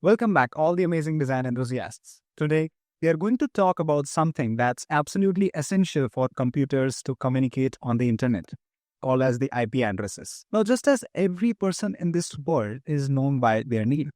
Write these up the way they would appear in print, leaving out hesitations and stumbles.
Welcome back, all the amazing design enthusiasts. Today, we are going to talk about something that's absolutely essential for computers to communicate on the internet, called as the IP addresses. Now, just as every person in this world is known by their name,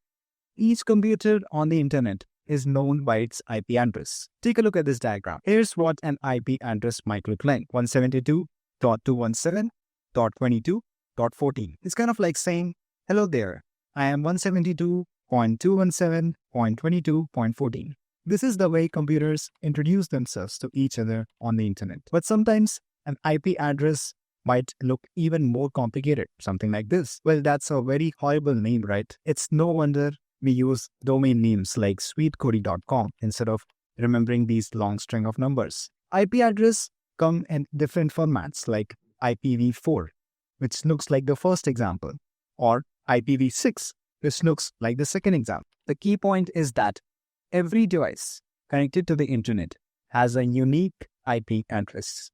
each computer on the internet is known by its IP address. Take a look at this diagram. Here's what an IP address might look like. 172.217.22.14. It's kind of like saying, hello there, I am 172.217.22.14. This is the way computers introduce themselves to each other on the internet. But sometimes an IP address might look even more complicated, something like this. Well, that's a very horrible name, right? It's no wonder we use domain names like sweetcody.com instead of remembering these long string of numbers. IP address come in different formats like IPv4, which looks like the first example, or IPv6, which looks like the second example. The key point is that every device connected to the internet has a unique IP address,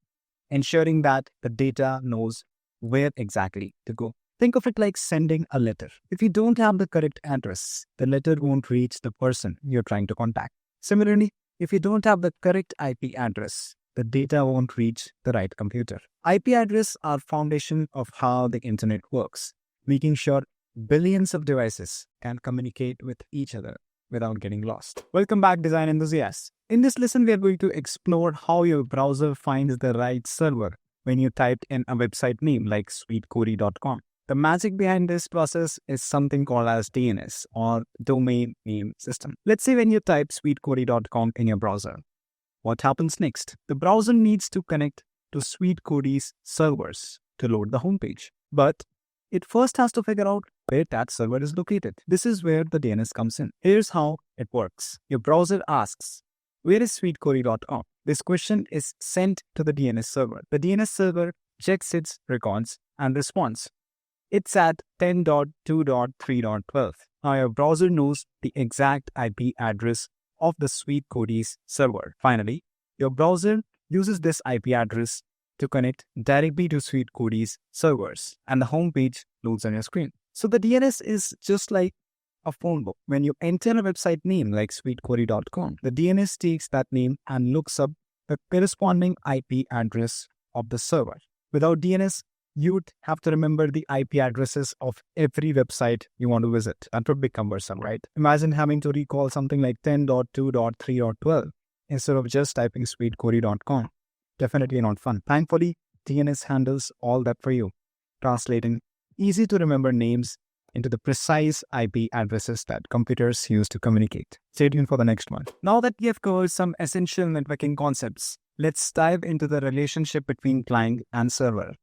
ensuring that the data knows where exactly to go. Think of it like sending a letter. If you don't have the correct address, the letter won't reach the person you're trying to contact. Similarly, if you don't have the correct IP address, the data won't reach the right computer. IP addresses are foundation of how the internet works, making sure billions of devices can communicate with each other without getting lost. Welcome back, design enthusiasts. In this lesson, we are going to explore how your browser finds the right server when you typed in a website name like sweetcody.com. The magic behind this process is something called as DNS, or domain name system. Let's say when you type sweetcody.com in your browser, what happens next? The browser needs to connect to SweetCody's servers to load the homepage. But it first has to figure out where that server is located. This is where the DNS comes in. Here's how it works. Your browser asks, where is sweetcody.com? This question is sent to the DNS server. The DNS server checks its records and responds. It's at 10.2.3.12. Now your browser knows the exact IP address of the SweetCody's server. Finally, your browser uses this IP address to connect directly to SweetCody's servers, and the homepage loads on your screen. So the DNS is just like a phone book. When you enter a website name like sweetcody.com, the DNS takes that name and looks up the corresponding IP address of the server. Without DNS, you would have to remember the IP addresses of every website you want to visit. That would be cumbersome, right? Imagine having to recall something like 10.2.3.12 instead of just typing sweetcody.com. Definitely not fun. Thankfully, DNS handles all that for you, translating easy to remember names into the precise IP addresses that computers use to communicate. Stay tuned for the next one. Now that we have covered some essential networking concepts, let's dive into the relationship between client and server.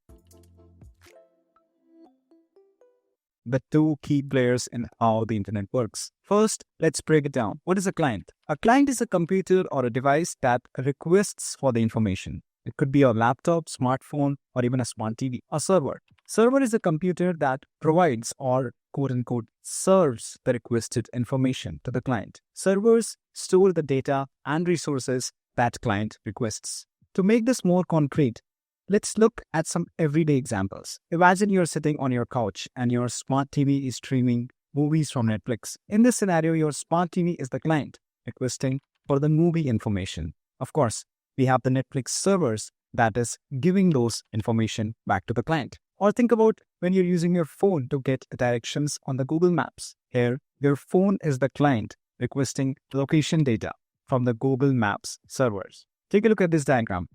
The two key players in how the internet works. First, let's break it down. What is a client? A client is a computer or a device that requests for the information. It could be a laptop, smartphone, or even a smart TV. A server. Server is a computer that provides or quote-unquote serves the requested information to the client. Servers store the data and resources that client requests. To make this more concrete, let's look at some everyday examples. Imagine you're sitting on your couch and your smart TV is streaming movies from Netflix. In this scenario, your smart TV is the client requesting for the movie information. Of course, we have the Netflix servers that is giving those information back to the client. Or think about when you're using your phone to get directions on the Google Maps. Here, your phone is the client requesting location data from the Google Maps servers. Take a look at this diagram.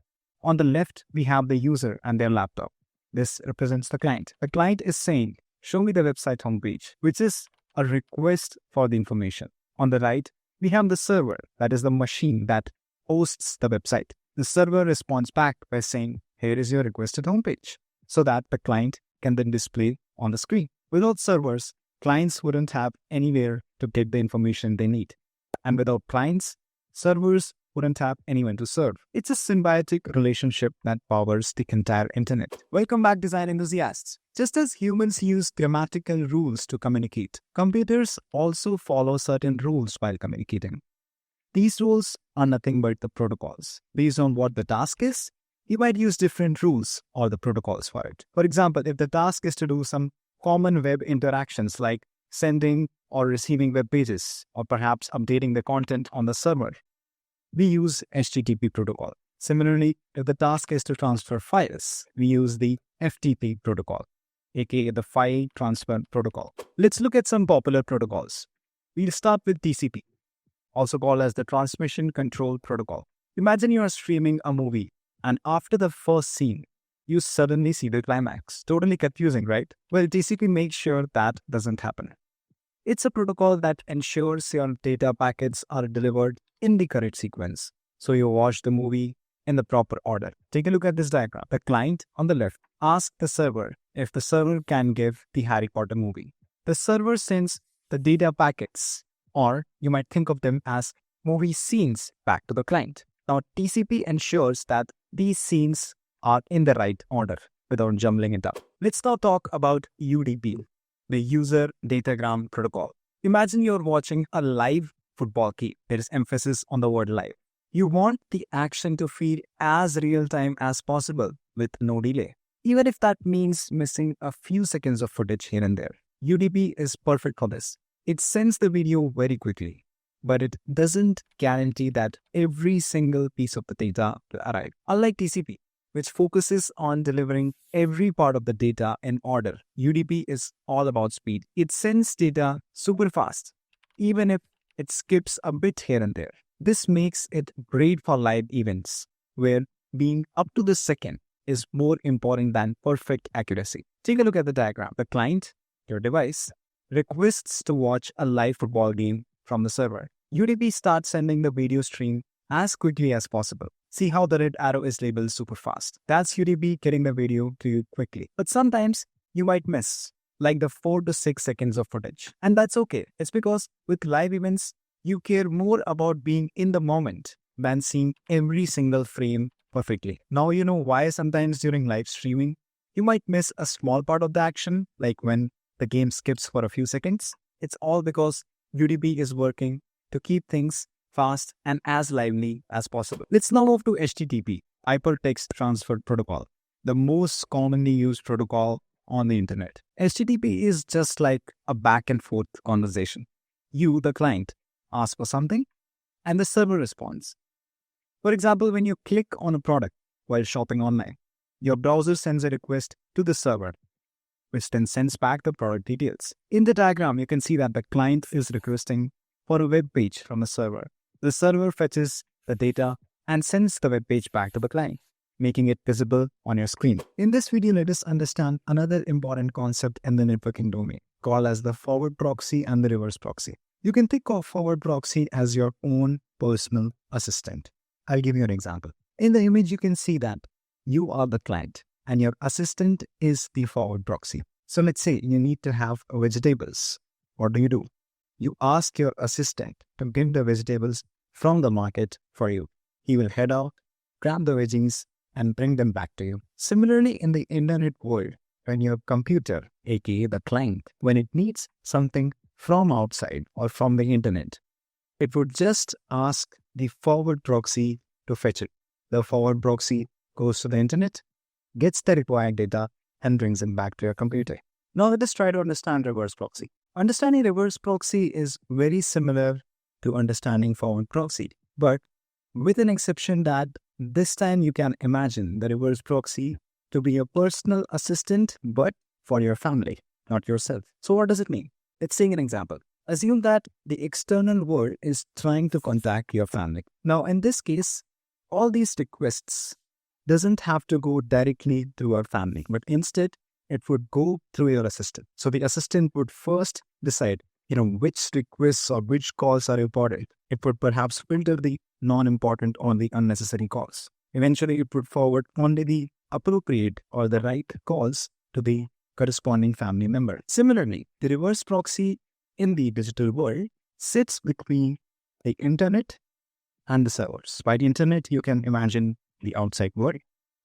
On the left, we have the user and their laptop. This represents the client. The client is saying, show me the website homepage, which is a request for the information. On the right, we have the server, that is the machine that hosts the website. The server responds back by saying, here is your requested homepage, so that the client can then display on the screen. Without servers, clients wouldn't have anywhere to get the information they need. And without clients, servers wouldn't have anyone to serve. It's a symbiotic relationship that powers the entire internet. Welcome back, design enthusiasts. Just as humans use grammatical rules to communicate, computers also follow certain rules while communicating. These rules are nothing but the protocols. Based on what the task is, you might use different rules or the protocols for it. For example, if the task is to do some common web interactions like sending or receiving web pages, or perhaps updating the content on the server, we use HTTP protocol. Similarly, if the task is to transfer files, we use the FTP protocol, aka the File Transfer Protocol. Let's look at some popular protocols. We'll start with TCP, also called as the Transmission Control Protocol. Imagine you are streaming a movie, and after the first scene, you suddenly see the climax. Totally confusing, right? Well, TCP makes sure that doesn't happen. It's a protocol that ensures your data packets are delivered in the correct sequence, so you watch the movie in the proper order. Take a look at this diagram. The client on the left asks the server if the server can give the Harry Potter movie. The server sends the data packets, or you might think of them as movie scenes, back to the client. Now, TCP ensures that these scenes are in the right order without jumbling it up. Let's now talk about UDP, the User Datagram Protocol. Imagine you're watching a live football game. There is emphasis on the word live. You want the action to feel as real-time as possible with no delay, even if that means missing a few seconds of footage here and there. UDP is perfect for this. It sends the video very quickly, but it doesn't guarantee that every single piece of the data will arrive. Unlike TCP, which focuses on delivering every part of the data in order, UDP is all about speed. It sends data super fast, even if it skips a bit here and there. This makes it great for live events, where being up to the second is more important than perfect accuracy. Take a look at the diagram. The client, your device, requests to watch a live football game from the server. UDP starts sending the video stream as quickly as possible. See how the red arrow is labeled super fast. That's UDP getting the video to you quickly. But sometimes you might miss, like the 4 to 6 seconds of footage. And that's okay. It's because with live events, you care more about being in the moment than seeing every single frame perfectly. Now you know why sometimes during live streaming, you might miss a small part of the action, like when the game skips for a few seconds. It's all because UDP is working to keep things fast and as lively as possible. Let's now move to HTTP, Hypertext Transfer Protocol, the most commonly used protocol on the internet. HTTP is just like a back and forth conversation. You, the client, ask for something, and the server responds. For example, when you click on a product while shopping online, your browser sends a request to the server, which then sends back the product details. In the diagram, you can see that the client is requesting for a web page from the server. The server fetches the data and sends the web page back to the client, making it visible on your screen. In this video, let us understand another important concept in the networking domain, called as the forward proxy and the reverse proxy. You can think of forward proxy as your own personal assistant. I'll give you an example. In the image, you can see that you are the client and your assistant is the forward proxy. So let's say you need to have vegetables. What do? You ask your assistant to get the vegetables from the market for you. He will head out, grab the veggies, and bring them back to you. Similarly, in the internet world, when your computer, aka the client, when it needs something from outside or from the internet, it would just ask the forward proxy to fetch it. The forward proxy goes to the internet, gets the required data, and brings it back to your computer. Now let us try to understand reverse proxy. Understanding reverse proxy is very similar to understanding forward proxy, but with an exception that this time you can imagine the reverse proxy to be a personal assistant, but for your family, not yourself. So what does it mean? Let's take an example. Assume that the external world is trying to contact your family. Now, in this case, all these requests doesn't have to go directly to your family, but instead, it would go through your assistant. So the assistant would first decide, which requests or which calls are important. It would perhaps filter the non-important or the unnecessary calls. Eventually, it would forward only the appropriate or the right calls to the corresponding family member. Similarly, the reverse proxy in the digital world sits between the internet and the servers. By the internet, you can imagine the outside world.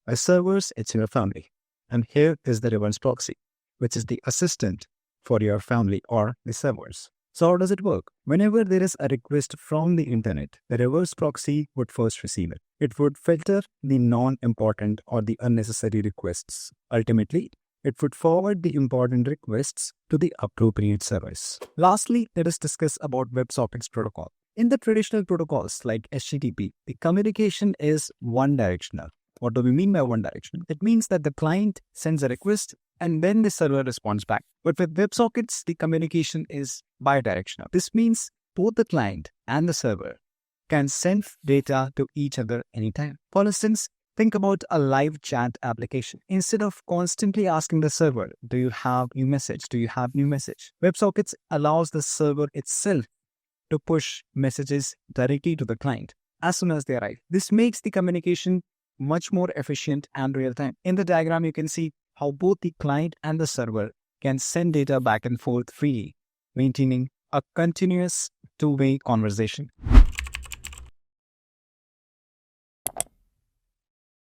By servers, it's your family. And here is the reverse proxy, which is the assistant for your family or the servers. So how does it work? Whenever there is a request from the internet, the reverse proxy would first receive it. It would filter the non-important or the unnecessary requests. Ultimately, It would forward the important requests to the appropriate service. Lastly, let us discuss about WebSockets protocol. In the traditional protocols like HTTP, the communication is one directional. What do we mean by one directional? It means that the client sends a request and then the server responds back. But with WebSockets, the communication is bidirectional. This means both the client and the server can send data to each other anytime. For instance, think about a live chat application. Instead of constantly asking the server, do you have new message? Do you have new message? WebSockets allows the server itself to push messages directly to the client as soon as they arrive. This makes the communication much more efficient and real-time. In the diagram, you can see how both the client and the server can send data back and forth freely, maintaining a continuous two-way conversation.